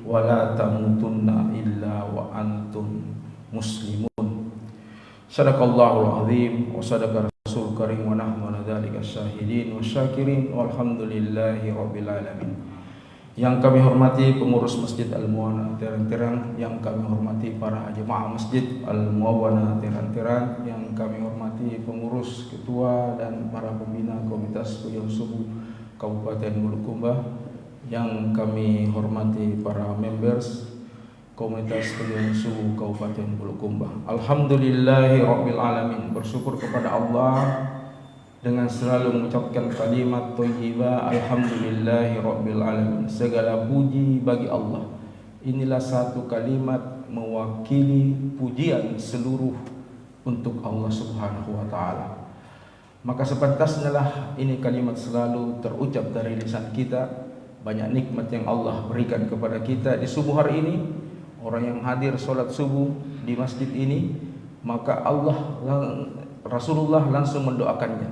wa la tamutunna illa wa antum muslimun. Sadaqallahul azim wa sadaqa rasul karim wa nahnu ala dzalika syahidin wa syakirin walhamdulillahi rabbil alamin. Yang kami hormati pengurus Masjid Al-Mu'awana Terang-Terang, yang kami hormati para jemaah Masjid Al-Mu'awana Terang-Terang, yang kami hormati pengurus, ketua dan para pembina Komunitas Pujian Subuh Kabupaten Bulukumba, yang kami hormati para members Komunitas Pujian Subuh Kabupaten Bulukumba. Alhamdulillahi rabbil alamin. Bersyukur kepada Allah dengan selalu mengucapkan kalimat thayyibah, alhamdulillahi rabbil alamin. Segala puji bagi Allah. Inilah satu kalimat mewakili pujian seluruh untuk Allah Subhanahu wa taala. Maka sepantasnya lah ini kalimat selalu terucap dari lisan kita. Banyak nikmat yang Allah berikan kepada kita di subuh hari ini. Orang yang hadir sholat subuh di masjid ini, maka Rasulullah langsung mendoakannya.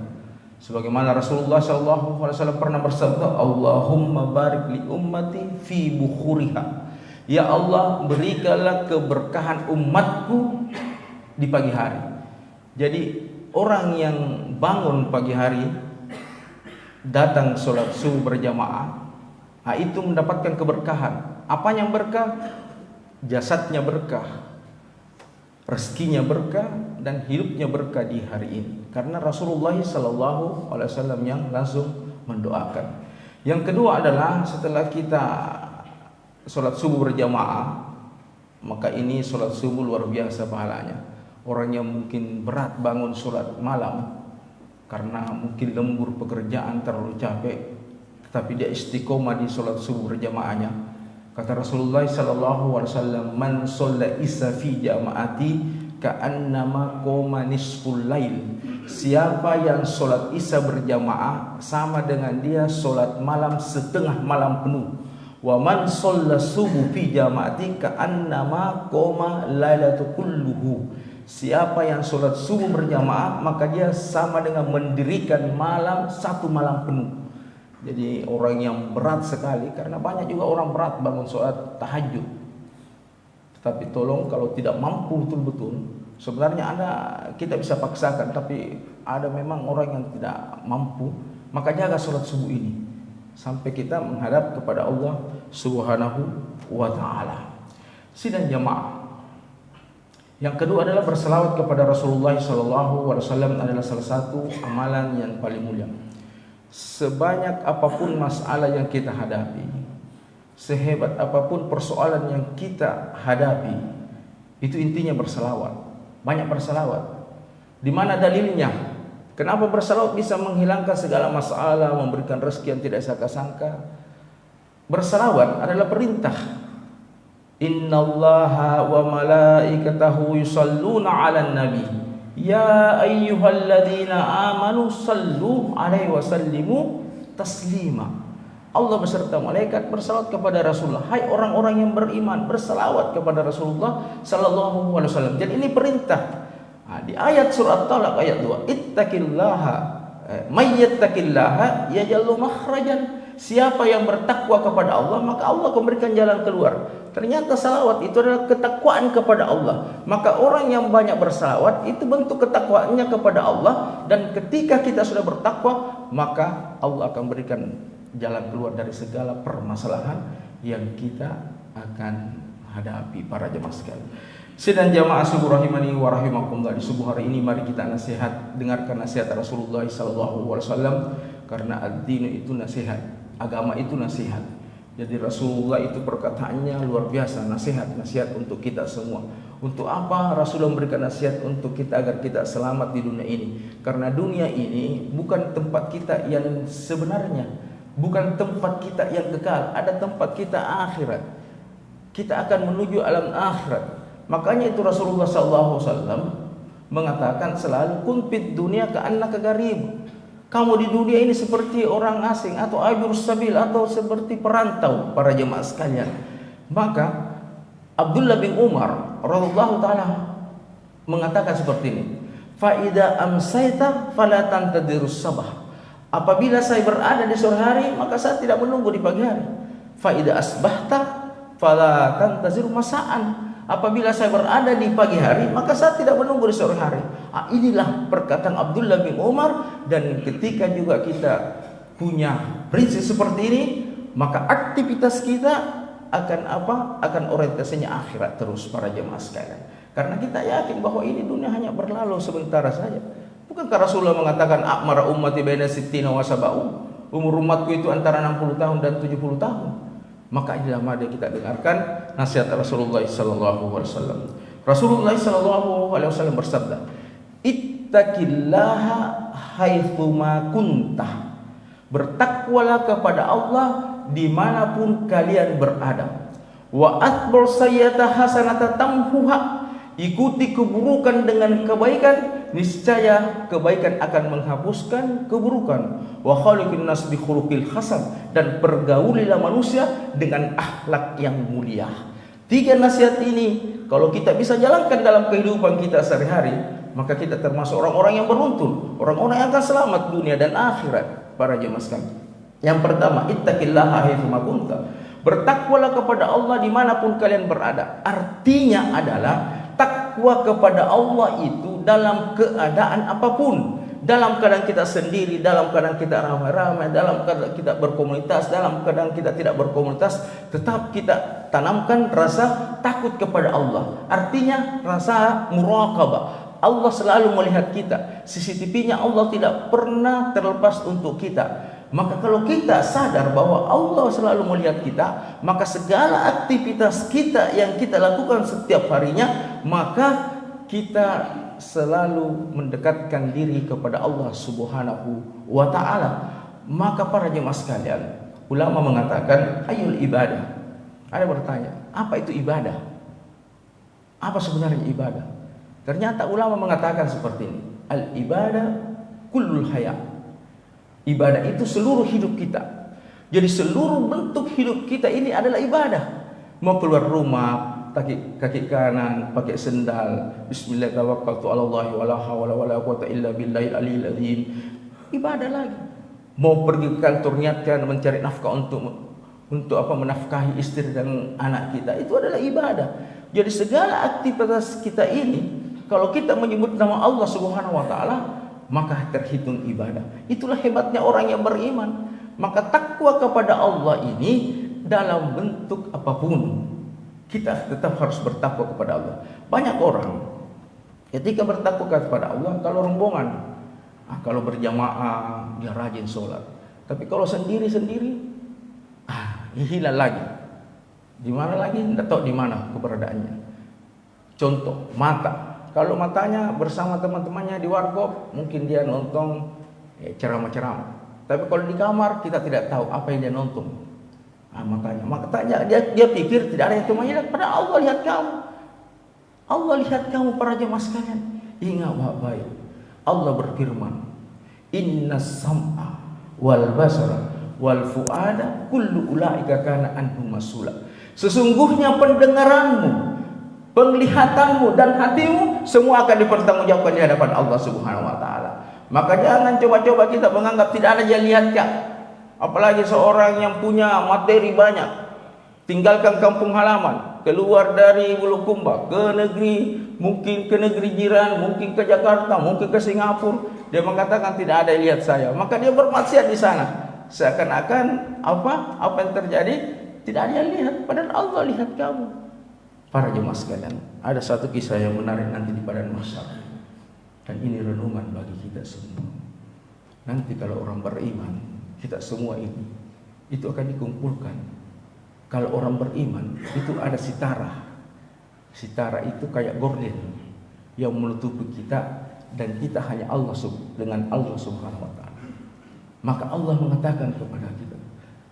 Sebagaimana Rasulullah SAW pernah bersabda, Allahumma barik li ummati fi bukhuriha. Ya Allah, berikanlah keberkahan umatku di pagi hari. Jadi orang yang bangun pagi hari, datang sholat subuh berjamaah, itu mendapatkan keberkahan. Apa yang berkah? Jasadnya berkah, rezekinya berkah, dan hidupnya berkah di hari ini. Karena Rasulullah SAW yang langsung mendoakan. Yang kedua adalah setelah kita sholat subuh berjamaah, maka ini sholat subuh luar biasa pahalanya. Orang yang mungkin berat bangun sholat malam karena mungkin lembur pekerjaan, terlalu capek, tetapi dia istiqomah di sholat subuh berjamaahnya. Kata Rasulullah SAW, man sholla isya fi jama'ati ka'annama qoma nisful lail. Siapa yang sholat isya berjamaah sama dengan dia sholat malam setengah malam penuh. Wa man sholla subuh fi jama'ati ka'annama qoma lailatu kulluhu. Siapa yang sholat subuh berjamaah maka dia sama dengan mendirikan malam satu malam penuh. Jadi orang yang berat sekali, karena banyak juga orang berat bangun sholat tahajud. Tetapi tolong kalau tidak mampu betul-betul, sebenarnya kita bisa paksakan, tapi ada memang orang yang tidak mampu, maka jaga sholat subuh ini sampai kita menghadap kepada Allah Subhanahu wa ta'ala. Sidang jamaah. Yang kedua adalah berselawat kepada Rasulullah SAW adalah salah satu amalan yang paling mulia. Sebanyak apapun masalah yang kita hadapi, sehebat apapun persoalan yang kita hadapi, itu intinya berselawat. Banyak berselawat. Di mana dalilnya? Kenapa berselawat bisa menghilangkan segala masalah, memberikan rezeki yang tidak sangka-sangka? Berselawat adalah perintah. Innallaha wa malaikatahu yusalluna 'alan nabi. Ya ayyuhalladzina amanu sallu alaihi wasallimu taslima. Allah beserta malaikat bersalawat kepada Rasulullah. Hai orang-orang yang beriman, bersalawat kepada Rasulullah sallallahu alaihi wasallam. Jadi ini perintah. Di ayat surat Talaq ayat 2, ittaqillaha may yattaqillaha yaj'al makhrajan. Siapa yang bertakwa kepada Allah, maka Allah akan memberikan jalan keluar. Ternyata salawat itu adalah ketakwaan kepada Allah. Maka orang yang banyak bersalawat itu bentuk ketakwaannya kepada Allah. Dan ketika kita sudah bertakwa, maka Allah akan berikan jalan keluar dari segala permasalahan yang kita akan hadapi para jemaah sekalian. Sidang jamaah subuh rahimani wa rahimakumullah, di subuh hari ini mari kita nasihat, dengarkan nasihat Rasulullah SAW, karena ad-dinu itu nasihat, agama itu nasihat. Jadi Rasulullah itu perkataannya luar biasa, nasihat untuk kita semua. Untuk apa Rasulullah memberikan nasihat? Untuk kita agar kita selamat di dunia ini. Karena dunia ini bukan tempat kita yang sebenarnya, bukan tempat kita yang kekal, ada tempat kita akhirat. Kita akan menuju alam akhirat. Makanya itu Rasulullah SAW mengatakan selalu kun fid dunya ka'annaka gharib. Kamu di dunia ini seperti orang asing atau abir sabil atau seperti perantau para jemaah sekalian. Maka Abdullah bin Umar radhiyallahu taala mengatakan seperti ini. Fa idza amsayta fala tantadirus sabah. Apabila saya berada di sore hari, maka saya tidak menunggu di pagi hari. fa idza asbahta fala tantazir masaan. Apabila saya berada di pagi hari, maka saya tidak menunggu di sore hari. Inilah perkataan Abdullah bin Umar. Dan ketika juga kita punya prinsip seperti ini, maka aktivitas kita akan apa? Akan orientasinya akhirat terus para jemaah sekalian. Karena kita yakin bahwa ini dunia hanya berlalu sebentar saja. Bukankah Rasulullah mengatakan a'mara ummati baina sittina wa sab'un? Umur umatku itu antara 60 tahun dan 70 tahun. Maka inilah mari kita dengarkan nasihat Rasulullah sallallahu alaihi wasallam. Rasulullah sallallahu alaihi wasallam bersabda, "Ittaqillaha haitsuma kunta." Bertakwalah kepada Allah dimanapun kalian berada. Wa atbur sayyata hasanata tamhuha. Ikuti keburukan dengan kebaikan, niscaya kebaikan akan menghapuskan keburukan. Wa khaliqin nas bi khuluqil hasan, dan pergaulilah manusia dengan akhlak yang mulia. 3 nasihat ini kalau kita bisa jalankan dalam kehidupan kita sehari-hari, maka kita termasuk orang-orang yang beruntung, orang-orang yang akan selamat dunia dan akhirat. Para jemaah sekalian, yang pertama, ittaqillaha haitsuma kunta. Bertakwalah kepada Allah dimanapun kalian berada. Artinya adalah takwa kepada Allah itu dalam keadaan apapun. Dalam keadaan kita sendiri, dalam keadaan kita ramai-ramai, dalam keadaan kita berkomunitas, dalam keadaan kita tidak berkomunitas, tetap kita tanamkan rasa takut kepada Allah. Artinya rasa muraqabah. Allah selalu melihat kita. CCTV-nya Allah tidak pernah terlepas untuk kita. Maka kalau kita sadar bahwa Allah selalu melihat kita, maka segala aktivitas kita yang kita lakukan setiap harinya, maka kita selalu mendekatkan diri kepada Allah Subhanahu wa ta'ala. Maka para jemaah sekalian, ulama mengatakan ayul ibadah. Ada bertanya, apa itu ibadah? Apa sebenarnya ibadah? Ternyata ulama mengatakan seperti ini, al ibadah kullul hayat. Ibadah itu seluruh hidup kita. Jadi seluruh bentuk hidup kita ini adalah ibadah. Mau keluar rumah, kaki kanan pakai sendal, bismillah tawakkaltu 'alallahi wala haula wala quwwata illa billahil aliyil azim. Ibadah lagi. Mau pergi ke kantor, niatkan mencari nafkah untuk apa? Menafkahi istri dan anak kita. Itu adalah ibadah. Jadi segala aktivitas kita ini, kalau kita menyebut nama Allah Subhanahu wa taala, maka terhitung ibadah. Itulah hebatnya orang yang beriman. Maka takwa kepada Allah ini dalam bentuk apapun, kita tetap harus bertakwa kepada Allah. Banyak orang ketika bertakwa kepada Allah, kalau rombongan, kalau berjamaah dia rajin sholat. Tapi kalau sendiri-sendiri, hilang lagi. Di mana lagi? Tidak tahu di mana keberadaannya. Contoh, mata. Kalau matanya bersama teman-temannya di warkop, mungkin dia nonton ceramah-ceramah. Tapi kalau di kamar, kita tidak tahu apa yang dia nonton. Makanya dia pikir tidak ada yang cuma lihat. Padahal Allah lihat kamu. Allah lihat kamu para jemaah sekalian. Ingat baik-baik. Allah berfirman, Inna sam'a wal basara wal fuada kullu ulaika kana anhu mas'ula. Sesungguhnya pendengaranmu, penglihatanmu dan hatimu semua akan dipertanggungjawabkan di hadapan Allah Subhanahu wa taala. Maka jangan coba-coba kita menganggap tidak ada yang lihat Kak. Apalagi seorang yang punya materi banyak, tinggalkan kampung halaman, keluar dari Bulukumba ke negeri, mungkin ke negeri jiran, mungkin ke Jakarta, mungkin ke Singapura, dia mengatakan tidak ada yang lihat saya. Maka dia bermaksiat di sana. Seakan-akan apa yang terjadi tidak ada yang lihat, padahal Allah lihat kamu. Para jemaah sekalian, ada satu kisah yang menarik nanti di padang mahsyar. Dan ini renungan bagi kita semua. Nanti kalau orang beriman, kita semua ini, itu akan dikumpulkan. Kalau orang beriman, itu ada sitara. Sitara itu kayak gorden yang menutupi kita, dan kita hanya Allah dengan Allah Subhanahu wa taala. Maka Allah mengatakan kepada kita,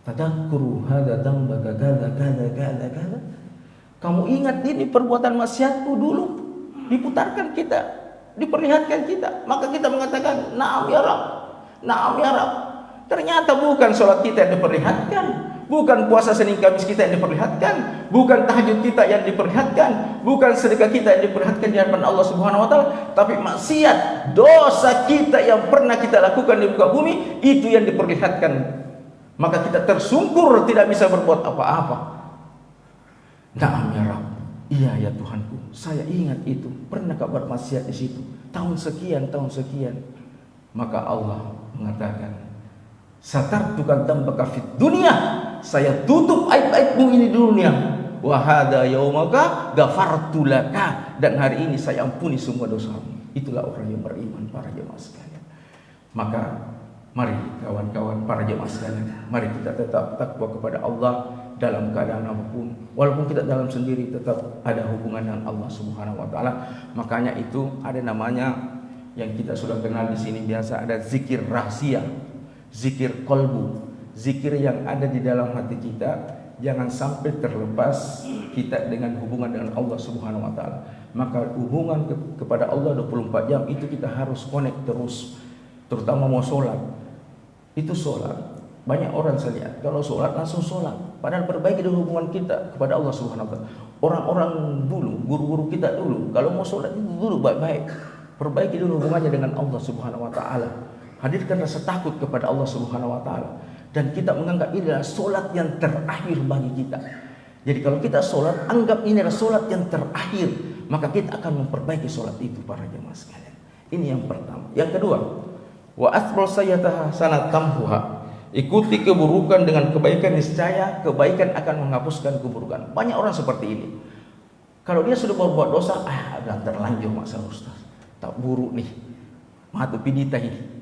tadakkuru hadza dambaka kadza. Kamu ingat ini perbuatan maksiatku dulu, diputarkan kita, diperlihatkan kita. Maka kita mengatakan, na'am ya Rabb, na'am ya Rabb. Ternyata bukan sholat kita yang diperlihatkan, bukan puasa Senin Kamis kita yang diperlihatkan, bukan tahajud kita yang diperlihatkan, bukan sedekah kita yang diperlihatkan di hadapan Allah Subhanahu wa taala, tapi maksiat, dosa kita yang pernah kita lakukan di muka bumi, itu yang diperlihatkan maka kita tersungkur tidak bisa berbuat apa-apa. Na'am ya Rabb, iya ya Tuhanku, saya ingat itu, pernah kau bermaksiat di situ tahun sekian. Maka Allah mengatakan, satartuka dzambaka fid dunya, saya tutup aib-aibmu ini di dunia. Wa hadza yaumaka ghafartu laka, dan hari ini saya ampuni semua dosamu. Itulah orang yang beriman, para jemaah sekalian. Maka mari kawan-kawan para jemaah sekalian, mari kita tetap takwa kepada Allah dalam keadaan apapun. Walaupun kita dalam sendiri, tetap ada hubungan dengan Allah Subhanahu wa taala. Makanya itu ada namanya yang kita sudah kenal di sini biasa, ada zikir rahasia, zikir kolbu, zikir yang ada di dalam hati kita. Jangan sampai terlepas kita dengan hubungan dengan Allah Subhanahu wa taala. Maka hubungan kepada Allah 24 jam itu kita harus connect terus. Terutama mau sholat. Itu sholat. Banyak orang saya lihat kalau sholat langsung sholat. Padahal perbaiki dulu hubungan kita kepada Allah Subhanahu wa taala. Orang-orang dulu, guru-guru kita dulu, kalau mau sholat itu dulu baik-baik. Perbaiki dulu hubungannya dengan Allah Subhanahu wa taala. Hadirkan rasa takut kepada Allah Subhanahu wa taala. Dan kita menganggap ini adalah solat yang terakhir bagi kita. Jadi kalau kita solat, anggap ini adalah solat yang terakhir, maka kita akan memperbaiki solat itu, para jemaah sekalian. Ini yang pertama. Yang kedua, wa asbal sayyataha sanat tamhuha. Ikuti keburukan dengan kebaikan, niscaya kebaikan akan menghapuskan keburukan. Banyak orang seperti ini. Kalau dia sudah berbuat dosa, udah terlanjur masalah Ustaz. Tak buruk nih. Matu pidita ini.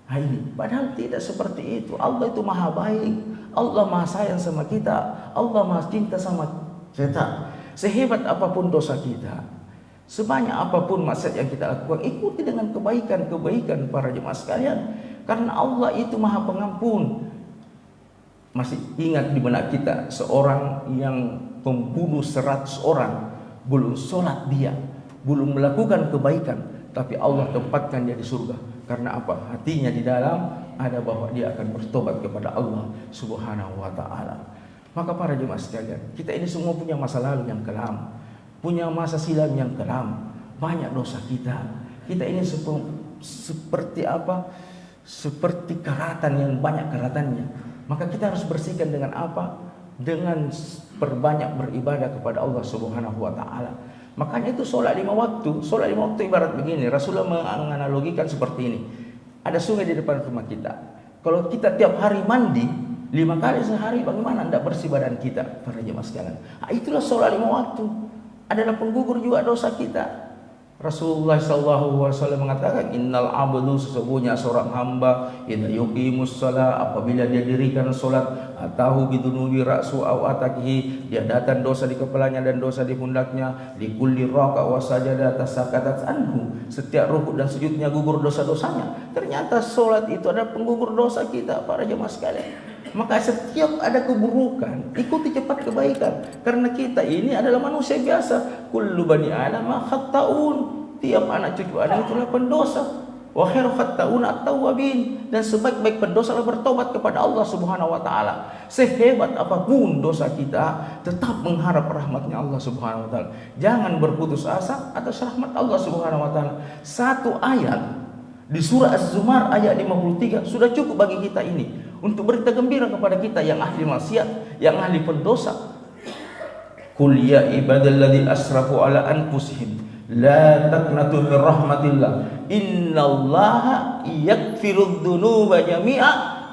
Ini padahal tidak seperti itu. Allah itu maha baik, Allah maha sayang sama kita, Allah maha cinta sama kita. Sehebat apapun dosa kita, sebanyak apapun maksiat yang kita lakukan, ikuti dengan kebaikan para jemaah sekalian, karena Allah itu maha pengampun. Masih ingat di benak kita seorang yang membunuh 100 orang, belum sholat dia, belum melakukan kebaikan, tapi Allah tempatkan dia di surga. Karena apa? Hatinya di dalam ada bahwa dia akan bertobat kepada Allah Subhanahu wa taala. Maka para jemaah sekalian, kita ini semua punya masa lalu yang kelam, punya masa silam yang kelam, banyak dosa kita. Kita ini seperti apa? Seperti karatan yang banyak karatannya. Maka kita harus bersihkan dengan apa? Dengan perbanyak beribadah kepada Allah Subhanahu wa taala. Makanya itu sholat 5 waktu. Sholat 5 waktu ibarat begini. Rasulullah menganalogikan seperti ini. Ada sungai di depan rumah kita. Kalau kita tiap hari mandi 5 kali sehari, bagaimana tidak bersih badan kita, para jemaah sekalian? Itulah sholat 5 waktu. Adalah penggugur juga dosa kita. Rasulullah SAW mengatakan, innal abdu, sesungguhnya seorang hamba, idza yuqimus shalah, apabila dia dirikan salat, atahu bidunubi ra'su aw atakihi, dia datang dosa di kepalanya dan dosa di pundaknya, di kulli raka wa sajada tasakatat anhu, setiap rukuk dan sujudnya gugur dosa-dosanya. Ternyata salat itu adalah penggugur dosa kita, para jemaah sekalian. Maka setiap ada keburukan, ikuti cepat kebaikan. Karena kita ini adalah manusia biasa. Kullu bani Adam khata'un. Tiap anak cucu Adam itulah pendosa. Wa khairu khata'un at-tawwabin. Dan sebaik-baik pendosa adalah bertobat kepada Allah Subhanahu wa taala. Sehebat apapun dosa kita, tetap mengharap rahmatnya Allah Subhanahu wa taala. Jangan berputus asa atas rahmat Allah Subhanahu wa taala. Satu ayat di surah Az-Zumar ayat 53 sudah cukup bagi kita ini untuk berita gembira kepada kita yang ahli maksiat, yang ahli pendosa. Qul ya ibadalladzi asrafu ala anfusihim la taqnatu min rahmatillah innallaha yaghfirudz dzunuba jami'a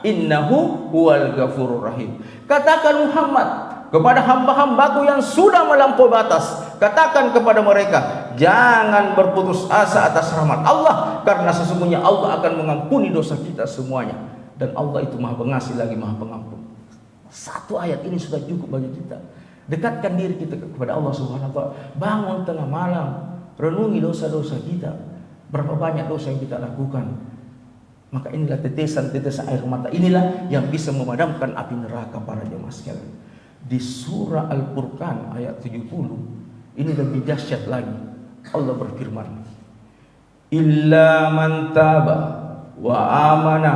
innahu huwal ghafurur rahim. Katakan Muhammad kepada hamba-hambaku yang sudah melampaui batas, katakan kepada mereka, jangan berputus asa atas rahmat Allah, karena sesungguhnya Allah akan mengampuni dosa kita semuanya. Dan Allah itu maha pengasih lagi maha pengampun. Satu ayat ini sudah cukup bagi kita. Dekatkan diri kita kepada Allah Subhanahu wa taala. Bangun tengah malam, renungi dosa-dosa kita. Berapa banyak dosa yang kita lakukan. Maka inilah tetesan-tetesan air mata, inilah yang bisa memadamkan api neraka, para jemaah sekalian. Di surah Al-Furqan ayat 70, ini lebih dahsyat lagi. Allah berfirman, illa man taba wa amana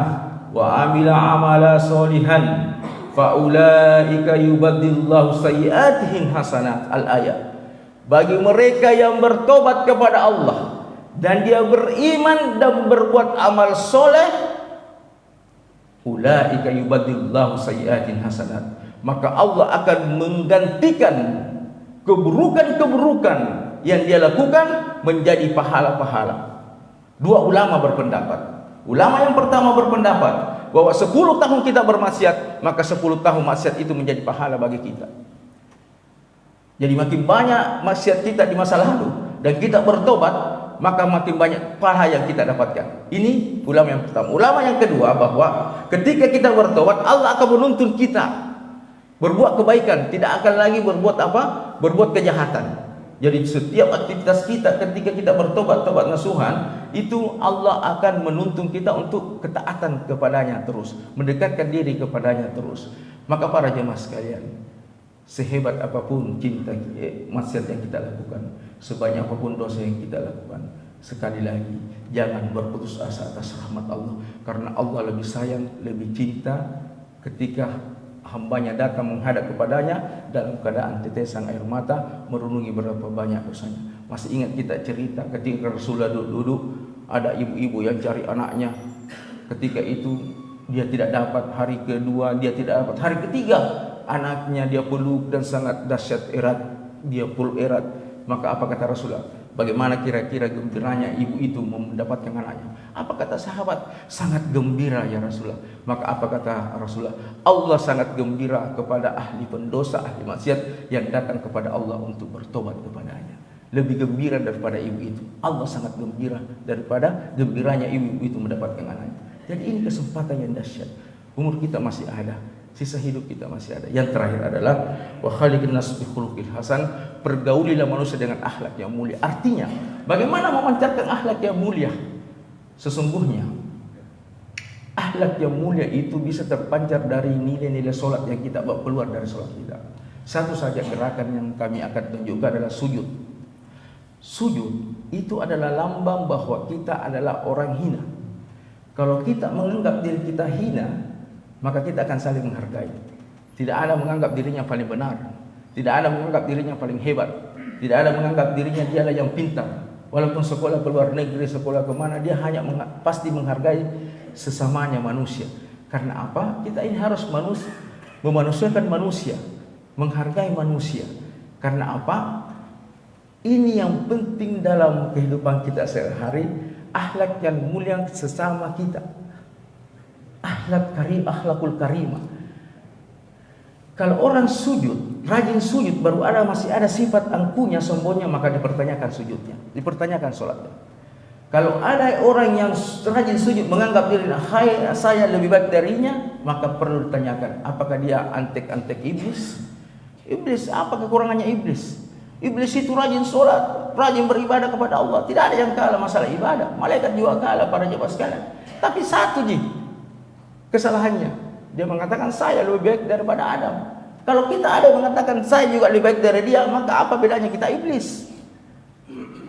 wa amila amala solihan faulaika yubaddilullahu sayyi'atihim hasanat. Al-ayat. Bagi mereka yang bertobat kepada Allah dan dia beriman dan berbuat amal soleh, Ulaika yubaddilullahu sayyi'atin hasanat. Maka Allah akan menggantikan keburukan-keburukan yang dia lakukan menjadi pahala-pahala. Dua ulama berpendapat. Ulama yang pertama berpendapat bahwa 10 tahun kita bermaksiat, maka 10 tahun maksiat itu menjadi pahala bagi kita. Jadi makin banyak maksiat kita di masa lalu dan kita bertobat, maka makin banyak pahala yang kita dapatkan. Ini ulama yang pertama. Ulama yang kedua bahwa ketika kita bertobat, Allah akan menuntun kita berbuat kebaikan, tidak akan lagi berbuat apa? Berbuat kejahatan. Jadi setiap aktivitas kita ketika kita bertobat, tobat nasuhan, itu Allah akan menuntun kita untuk ketaatan kepadanya terus, mendekatkan diri kepadanya terus. Maka para jemaah sekalian, sehebat apapun cinta maksiat yang kita lakukan, sebanyak apapun dosa yang kita lakukan, sekali lagi jangan berputus asa atas rahmat Allah, karena Allah lebih sayang, lebih cinta ketika hambanya datang menghadap kepadanya dalam keadaan tetesan air mata, merenungi berapa banyak dosanya. Masih ingat kita cerita ketika Rasulullah duduk, ada ibu-ibu yang cari anaknya. Ketika itu dia tidak dapat, hari kedua dia tidak dapat, hari ketiga anaknya dia peluk dan sangat dahsyat erat, dia peluk erat. Maka apa kata Rasulullah? Bagaimana kira-kira gembiranya ibu itu mendapatkan anaknya? Apa kata sahabat? Sangat gembira ya Rasulullah. Maka apa kata Rasulullah? Allah sangat gembira kepada ahli pendosa, ahli maksiat yang datang kepada Allah untuk bertobat kepadanya. Lebih gembira daripada ibu itu. Allah sangat gembira daripada gembiranya ibu itu mendapatkan anaknya. Jadi ini kesempatan yang dahsyat. Umur kita masih ada, sisa hidup kita masih ada. Yang terakhir adalah wa khaliqin nas bi khuluqil hasan, pergaulilah manusia dengan akhlak yang mulia. Artinya, bagaimana memancarkan akhlak yang mulia? Sesungguhnya akhlak yang mulia itu bisa terpancar dari nilai-nilai solat yang kita bawa keluar dari solat kita. Satu saja gerakan yang kami akan tunjukkan adalah sujud. Sujud itu adalah lambang bahwa kita adalah orang hina. Kalau kita menganggap diri kita hina, maka kita akan saling menghargai. Tidak ada menganggap dirinya paling benar, tidak ada menganggap dirinya paling hebat, tidak ada menganggap dirinya dialah yang pintar. Walaupun sekolah ke luar negeri, sekolah kemana, dia hanya pasti menghargai sesamanya manusia. Karena apa? Kita ini harus memanusiakan manusia, menghargai manusia. Karena apa? Ini yang penting dalam kehidupan kita sehari-hari, akhlak yang mulia sesama kita. Akhlakul karimah. Kalau orang sujud, rajin sujud, baru masih ada sifat angkuhnya, sombongnya, maka dipertanyakan sujudnya, dipertanyakan sholatnya. Kalau ada orang yang rajin sujud menganggap diri saya lebih baik darinya, maka perlu ditanyakan, apakah dia antek-antek iblis? Iblis, apa kekurangannya iblis? Iblis itu rajin sholat, rajin beribadah kepada Allah. Tidak ada yang kalah masalah ibadah. Malaikat juga kalah para jemaah sekalian. Tapi satu kesalahannya, dia mengatakan saya lebih baik daripada Adam. Kalau kita ada yang mengatakan saya juga lebih baik dari dia, maka apa bedanya kita iblis?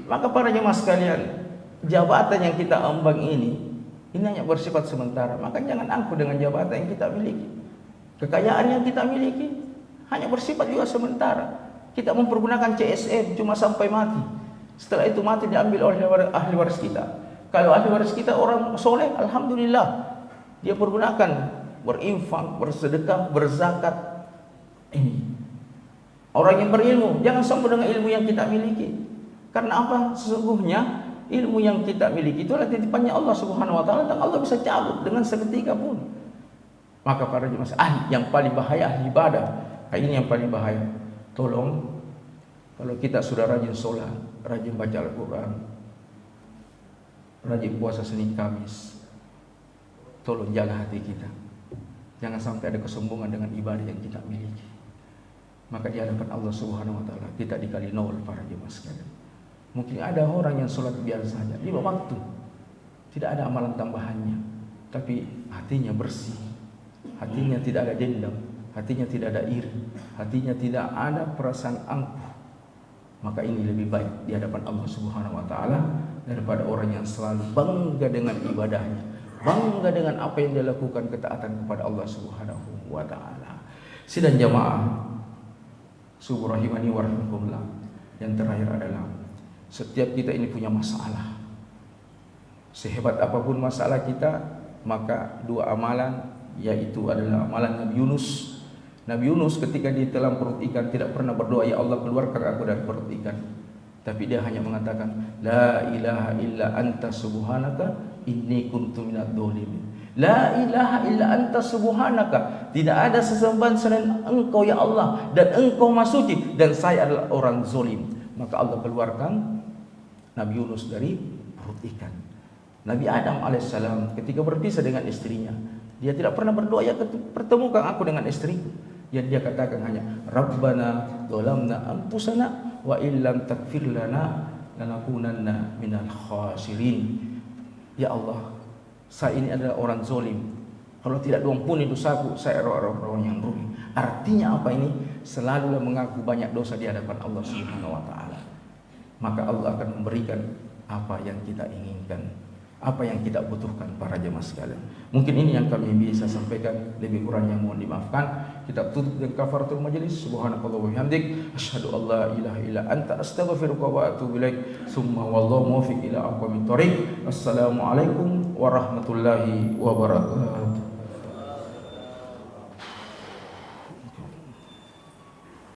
Maka para jemaah sekalian, jabatan yang kita ambang ini hanya bersifat sementara. Maka jangan angkuh dengan jabatan yang kita miliki. Kekayaan yang kita miliki hanya bersifat juga sementara. Kita mempergunakan CSR cuma sampai mati. Setelah itu mati diambil oleh ahli waris kita. Kalau ahli waris kita orang soleh, alhamdulillah, dia pergunakan berinfak, bersedekah, berzakat. Ini orang yang berilmu, jangan sombong dengan ilmu yang kita miliki. Karena apa? Sesungguhnya ilmu yang kita miliki itu adalah titipannya Allah Subhanahu wa taala, dan Allah bisa cabut dengan seketika pun. Maka para jemaah, yang paling bahaya ahli ibadah. Ini yang paling bahaya. Tolong, kalau kita sudah rajin sholat, rajin baca Al-Quran, rajin puasa Senin Kamis, tolong jaga hati kita. Jangan sampai ada kesombongan dengan ibadah yang kita miliki. Maka di hadapan Allah Subhanahu wa taala kita dikali nol para jemaah sekalian. Mungkin ada orang yang sholat biasa saja, 5 waktu, tidak ada amalan tambahannya, tapi hatinya bersih, hatinya tidak ada dendam, hatinya tidak ada iri, hatinya tidak ada perasaan angkuh. Maka ini lebih baik di hadapan Allah Subhanahu wa taala daripada orang yang selalu bangga dengan ibadahnya, bangga dengan apa yang dia lakukan, ketaatan kepada Allah Subhanahu wa taala. Sidang jamaah subuh rahimani wa rahimakumullah. Yang terakhir adalah setiap kita ini punya masalah. Sehebat apapun masalah kita, maka 2 amalan yaitu adalah amalan Nabi Yunus. Nabi Yunus ketika di dalam perut ikan tidak pernah berdoa, ya Allah keluarkan aku dari perut ikan, tapi dia hanya mengatakan la ilaha illa anta subhanaka inni kuntu minadz dzalimin. La ilaha illa anta subhanaka, tidak ada sesembahan selain Engkau ya Allah, dan Engkau Maha Suci, dan saya adalah orang zalim. Maka Allah keluarkan Nabi Yunus dari perut ikan. Nabi Adam alaihissalam ketika berpisah dengan istrinya, dia tidak pernah berdoa, ya pertemukan aku dengan istriku. Yang dia katakan hanya Rabbana dzalamna anfusana wa illam taghfir lana lanakunanna minal khasirin. Ya Allah, saya ini adalah orang zalim. Kalau tidak diampuni dosaku, saya orang-orang yang rugi. Artinya apa ini? Selalu mengaku banyak dosa di hadapan Allah Subhanahu wa taala. Maka Allah akan memberikan apa yang kita inginkan, apa yang kita butuhkan para jemaah sekalian. Mungkin ini yang kami bisa sampaikan, lebih kurangnya mohon dimaafkan. Kita tutup dengan kafaratul majelis. Subhanakallah wa bihamdik, asyhadu an la ilaha illa anta, astaghfiruka wa atubu ilaik. Summa wallahu muwaffiq ila aqwamit thoriq. Assalamualaikum warahmatullahi wabarakatuh.